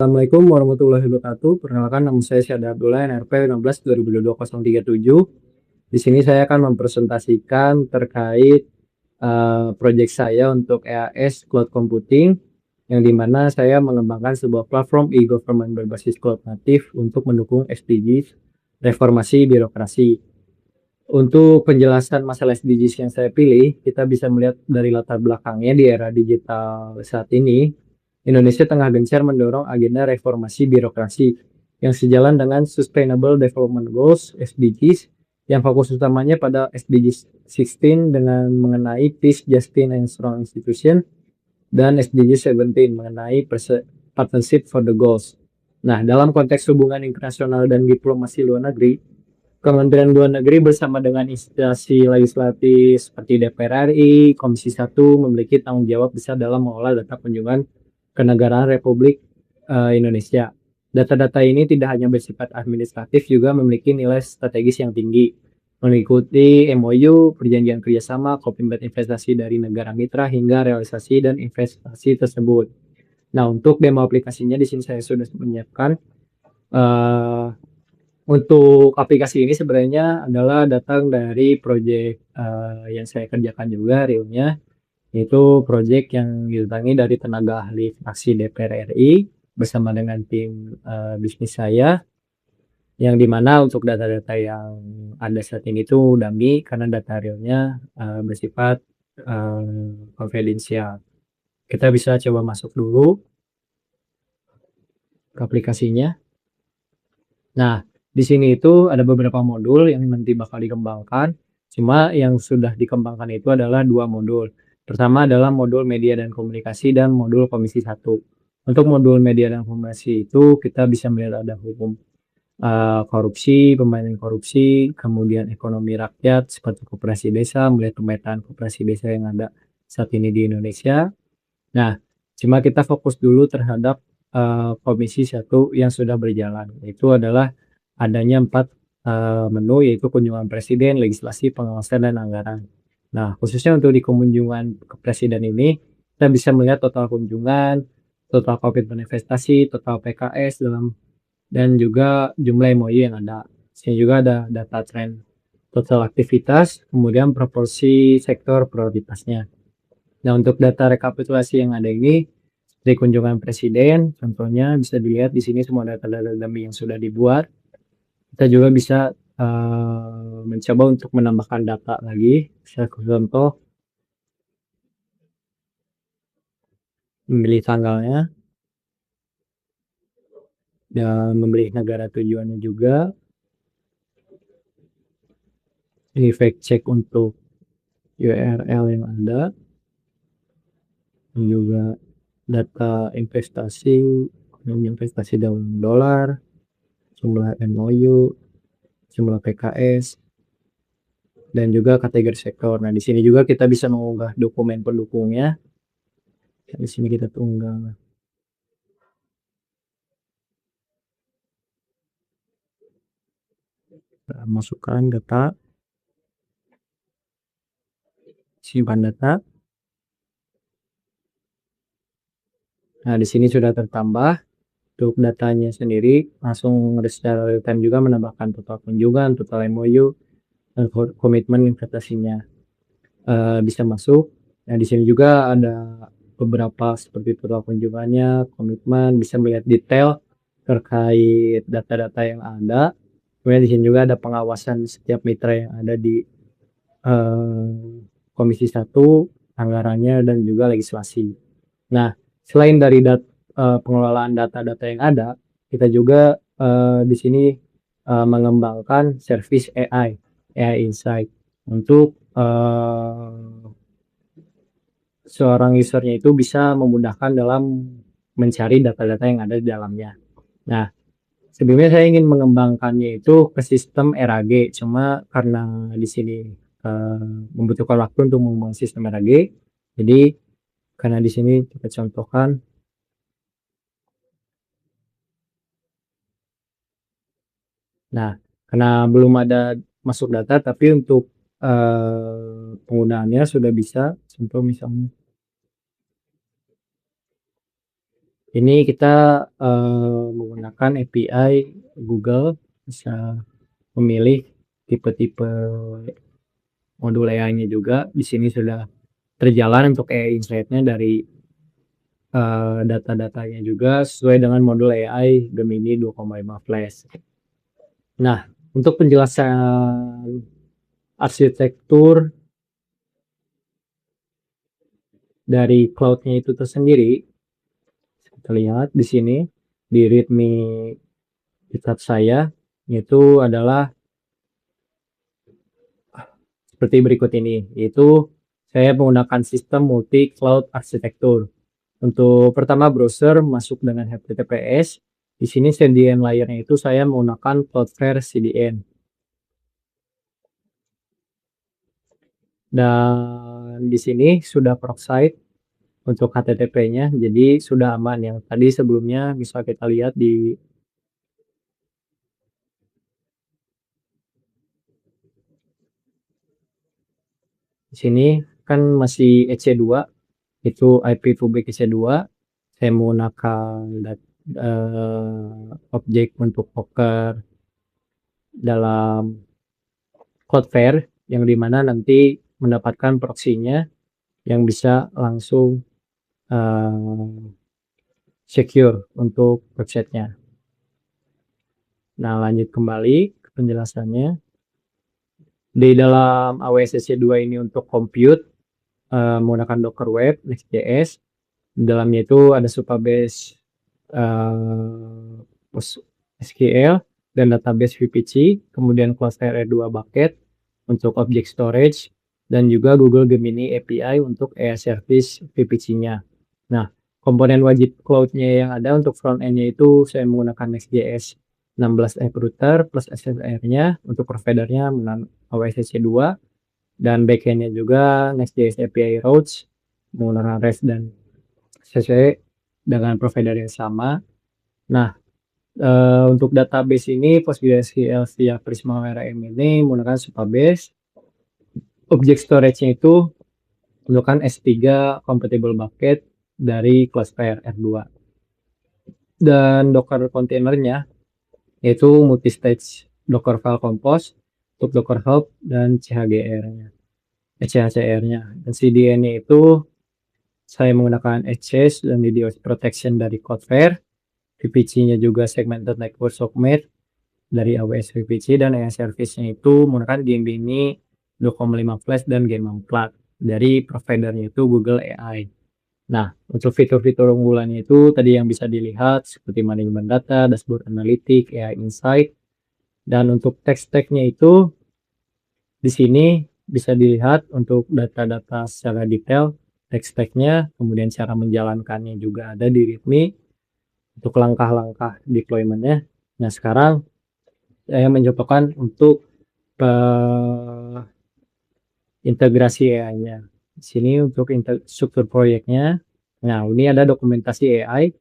Assalamualaikum warahmatullahi wabarakatuh. Perkenalkan nama saya Syahda Abdullah, NRP 16/2022-037. Di sini saya akan mempresentasikan terkait proyek saya untuk EAS Cloud Computing, yang dimana saya mengembangkan sebuah platform e-government berbasis cloud native untuk mendukung SDGs reformasi birokrasi. Untuk penjelasan masalah SDGs yang saya pilih, kita bisa melihat dari latar belakangnya di era digital saat ini. Indonesia tengah gencar mendorong agenda reformasi birokrasi yang sejalan dengan Sustainable Development Goals (SDGs) yang fokus utamanya pada SDGs 16 dengan mengenai Peace, Justice, and Strong Institution dan SDGs 17 mengenai Partnership for the Goals. Nah, dalam konteks hubungan internasional dan diplomasi luar negeri, Kementerian Luar Negeri bersama dengan instansi legislatif seperti DPR RI, Komisi 1 memiliki tanggung jawab besar dalam mengolah data kunjungan kenegaraan Republik Indonesia. Data-data ini tidak hanya bersifat administratif, juga memiliki nilai strategis yang tinggi. Mengikuti MOU, perjanjian kerjasama, komitmen investasi dari negara mitra, hingga realisasi dan investasi tersebut. Nah, untuk demo aplikasinya di sini saya sudah menyiapkan. Untuk aplikasi ini sebenarnya adalah datang dari proyek yang saya kerjakan juga realnya, yaitu proyek yang didatangi dari tenaga ahli fraksi DPR RI bersama dengan tim bisnis saya, yang dimana untuk data-data yang ada saat ini itu dummy karena data realnya bersifat konfidensial. Kita bisa coba masuk dulu ke aplikasinya. Nah, di sini itu ada beberapa modul yang nanti bakal dikembangkan. Cuma yang sudah dikembangkan itu adalah dua modul. Pertama adalah modul media dan komunikasi dan modul komisi 1. Untuk modul media dan komunikasi itu kita bisa melihat ada hukum korupsi, pemberantasan korupsi, kemudian ekonomi rakyat seperti koperasi desa, melihat pemetaan koperasi desa yang ada saat ini di Indonesia. Nah, cuma kita fokus dulu terhadap komisi 1 yang sudah berjalan. Itu adalah adanya 4 menu, yaitu kunjungan presiden, legislasi, pengawasan, dan anggaran. Nah, khususnya untuk di kunjungan ke presiden ini, kita bisa melihat total kunjungan, total komitmen investasi, total PKS dan juga jumlah MOU yang ada. Sini juga ada data tren total aktivitas, kemudian proporsi sektor prioritasnya. Nah, untuk data rekapitulasi yang ada ini dari kunjungan presiden, contohnya bisa dilihat di sini semua data-data dummy yang sudah dibuat. Kita juga bisa mencoba untuk menambahkan data lagi. Saya contoh memilih tanggalnya dan memilih negara tujuannya juga. Ini fact check untuk URL yang ada. Dan juga data investasi dalam dolar, jumlah MOU, jumlah PKS, dan juga kategori sektor. Nah, di sini juga kita bisa mengunggah dokumen pendukungnya. Di sini kita unggah. Nah, masukkan data, simpan data. Nah, di sini sudah tertambah. Untuk datanya sendiri langsung secara real time juga menambahkan total kunjungan, total MOU, dan komitmen investasinya bisa masuk. Nah, di sini juga ada beberapa seperti total kunjungannya, komitmen, bisa melihat detail terkait data-data yang ada. Kemudian di sini juga ada pengawasan setiap mitra yang ada di Komisi 1, anggarannya, dan juga legislasi. Nah, selain dari pengelolaan data-data yang ada, kita juga di sini mengembangkan service AI Insight untuk seorang usernya itu bisa memudahkan dalam mencari data-data yang ada di dalamnya. Nah, sebelumnya saya ingin mengembangkannya itu ke sistem RAG, cuma karena di sini membutuhkan waktu untuk mengembangkan sistem RAG, jadi karena di sini kita contohkan. Nah, karena belum ada masuk data, tapi untuk penggunaannya sudah bisa. Contoh misalnya Ini kita menggunakan API Google, bisa memilih tipe-tipe modul AI-nya juga. Di sini sudah terjalan untuk AI Insight-nya dari data-datanya juga sesuai dengan modul AI Gemini 2,5 Flash. Nah, untuk penjelasan arsitektur dari cloud-nya itu tersendiri, kita lihat di sini di README GitHub saya, itu adalah seperti berikut ini, yaitu saya menggunakan sistem multi cloud arsitektur. Untuk pertama browser masuk dengan HTTPS. Di sini CDN layernya itu saya menggunakan Cloudflare CDN. Dan di sini sudah proxy untuk HTTP-nya, jadi sudah aman. Yang tadi sebelumnya bisa kita lihat di sini kan masih EC2, itu IP public EC2. Saya menggunakan objek untuk Docker dalam Cloudflare yang dimana nanti mendapatkan proxy-nya yang bisa langsung secure untuk websitenya. Nah, lanjut kembali ke penjelasannya. Di dalam AWS EC2 ini untuk compute menggunakan Docker Web, Next.js. Di dalamnya itu ada Supabase SQL dan database VPC, kemudian cluster R2 bucket untuk object storage, dan juga Google Gemini API untuk AI service VPC-nya. Nah, komponen wajib cloud-nya yang ada untuk front-end-nya itu saya menggunakan Next.js 16 App Router plus SSR-nya untuk providernya AWS EC2, dan backend-nya juga Next.js API Routes menggunakan REST dan sesuai dengan provider yang sama. Nah, untuk database ini PostgreSQL via Prisma RM ini menggunakan Supabase. Object storage-nya itu menggunakan S3 compatible bucket dari Cloudflare R2. Dan Docker containernya yaitu multi-stage Docker file compose untuk Docker Hub dan CHGR-nya. CHCR-nya. Dan CDN-nya itu saya menggunakan HCS dan DDoS protection dari Cloudflare. VPC-nya juga segmented network subnet dari AWS VPC, dan AI service-nya itu menggunakan Gemini 2,5 Flash dan Gemini dari providernya itu Google AI. Nah, untuk fitur-fitur unggulannya itu tadi yang bisa dilihat seperti manajemen data, dashboard analitik, AI insight, dan untuk tech stack-nya itu di sini bisa dilihat untuk data-data secara detail tech stack-nya, kemudian cara menjalankannya juga ada di README untuk langkah-langkah deployment-nya. Nah, sekarang saya mencobakan untuk integrasi AI-nya. Di sini untuk struktur proyeknya. Nah, ini ada dokumentasi AI.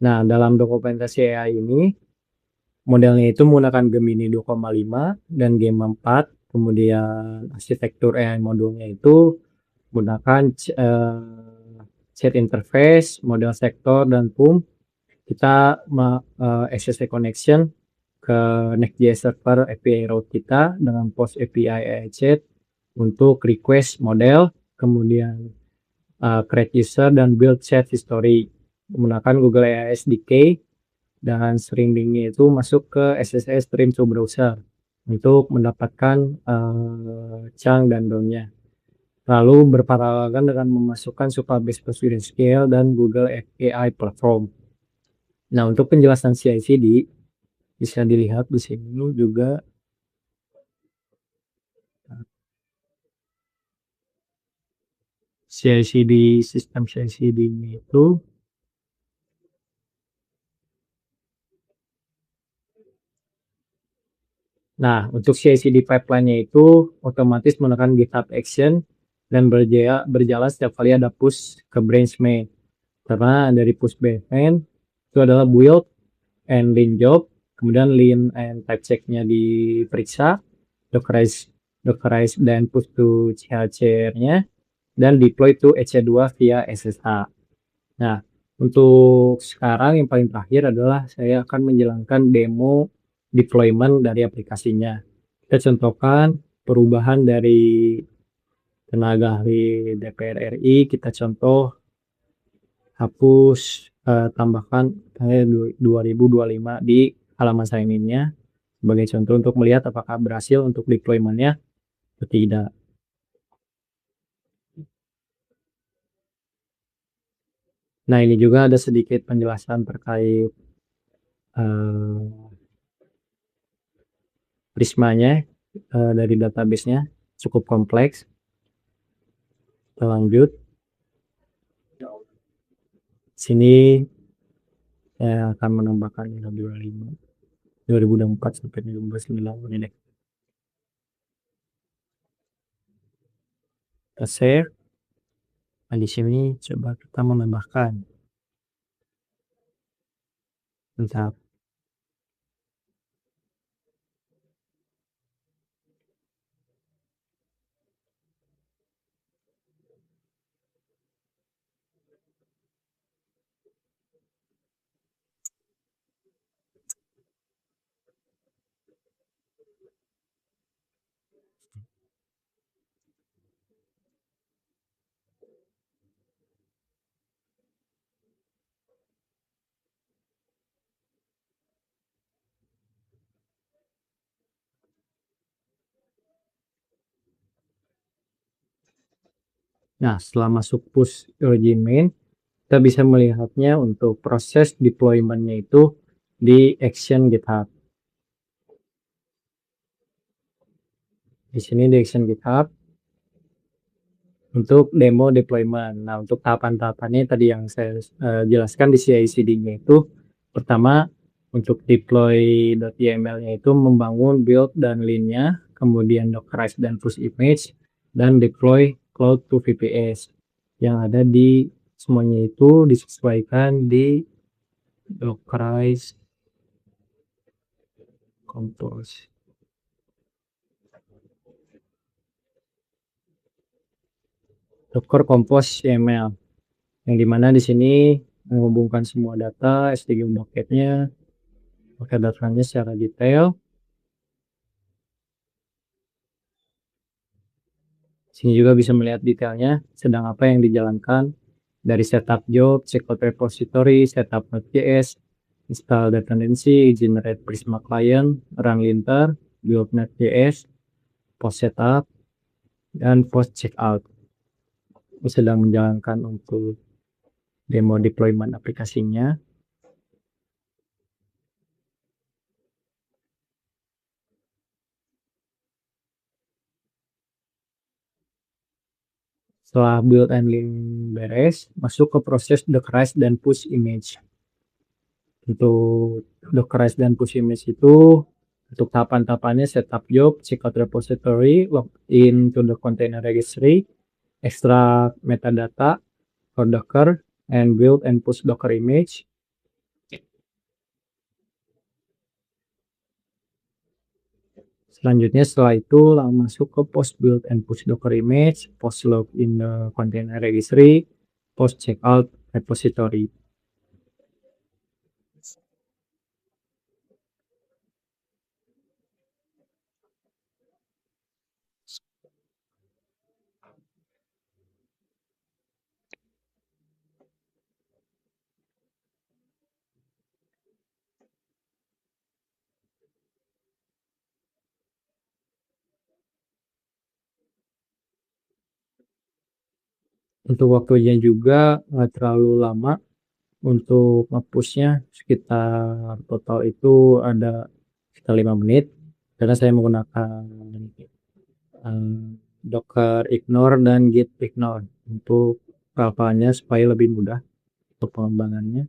Nah, dalam dokumentasi AI ini modelnya itu menggunakan Gemini 2,5 dan Gemma 4. Kemudian arsitektur AI modulnya itu menggunakan chat interface, model sektor, dan PUM. Kita SSH connection ke Next.js server API route kita dengan post API AI chat untuk request model, kemudian create user dan build chat history menggunakan Google AI SDK, dan string linknya itu masuk ke SSH stream to browser untuk mendapatkan chunk dan DOM-nya. Lalu berparalelkan dengan memasukkan Supabase PostgreSQL dan Google AI Platform. Nah, untuk penjelasan CI/CD bisa dilihat di sini juga. CI/CD sistem CI/CD itu. Nah, untuk CI/CD pipeline-nya itu otomatis menggunakan GitHub Action dan berjalan setiap kali ada push ke branch main. Karena dari push main itu adalah build and lean job, kemudian lean and type check-nya diperiksa, dockerize dan push to CHCR-nya, dan deploy to EC2 via SSH. Nah, untuk sekarang yang paling terakhir adalah saya akan menjalankan demo deployment dari aplikasinya. Kita contohkan perubahan dari tenaga ahli DPR RI, kita contoh hapus tambahkan tanggal 2025 di halaman sign in-nya sebagai contoh untuk melihat apakah berhasil untuk deployment-nya atau tidak. Nah, ini juga ada sedikit penjelasan terkait prismanya dari database-nya cukup kompleks. Kita lanjut. Sini saya akan menambahkan 2024 sampai 2029 ini deh. Kita share. Nah, di sini coba kita menambahkan. Bentar. Nah, setelah masuk push origin main, kita bisa melihatnya untuk proses deployment-nya itu di action GitHub. Di sini di action GitHub untuk demo deployment. Nah, untuk tahapan-tahapannya tadi yang saya jelaskan di CI/CD-nya itu, pertama untuk deploy.yml-nya itu membangun build dan link-nya, kemudian dockerize dan push image, dan deploy cloud to VPS. Yang ada di semuanya itu disesuaikan di dockerize compose. Docker compose YAML yang dimana di sini menghubungkan semua data SDG bucketnya, bucket datanya secara detail. Sini juga bisa melihat detailnya sedang apa yang dijalankan dari setup job, checkout repository, setup Node.js, install dependency, generate Prisma client, run linter, build Node.js, post setup, dan post checkout. Sedang menjalankan untuk demo deployment aplikasinya. Setelah build and link beres, masuk ke proses dockerize dan push image. Untuk dockerize dan push image itu, untuk tahapan-tahapannya setup job, checkout repository, login to the container registry, extract metadata for Docker, and build and push Docker image. Selanjutnya setelah itu masuk ke post build and push Docker image, post log in the container registry, post checkout repository. Untuk waktunya juga nggak terlalu lama, untuk nge-pushnya sekitar total itu ada sekitar 5 menit karena saya menggunakan Docker ignore dan git ignore untuk file-filenya supaya lebih mudah untuk pengembangannya.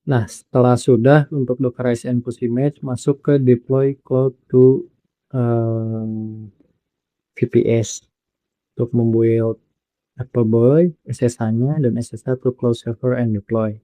Nah, setelah sudah untuk Dockerize and push image, masuk ke deploy cloud to VPS untuk membuild Apple Boy, SSH-nya dan SSH to cloud server and deploy.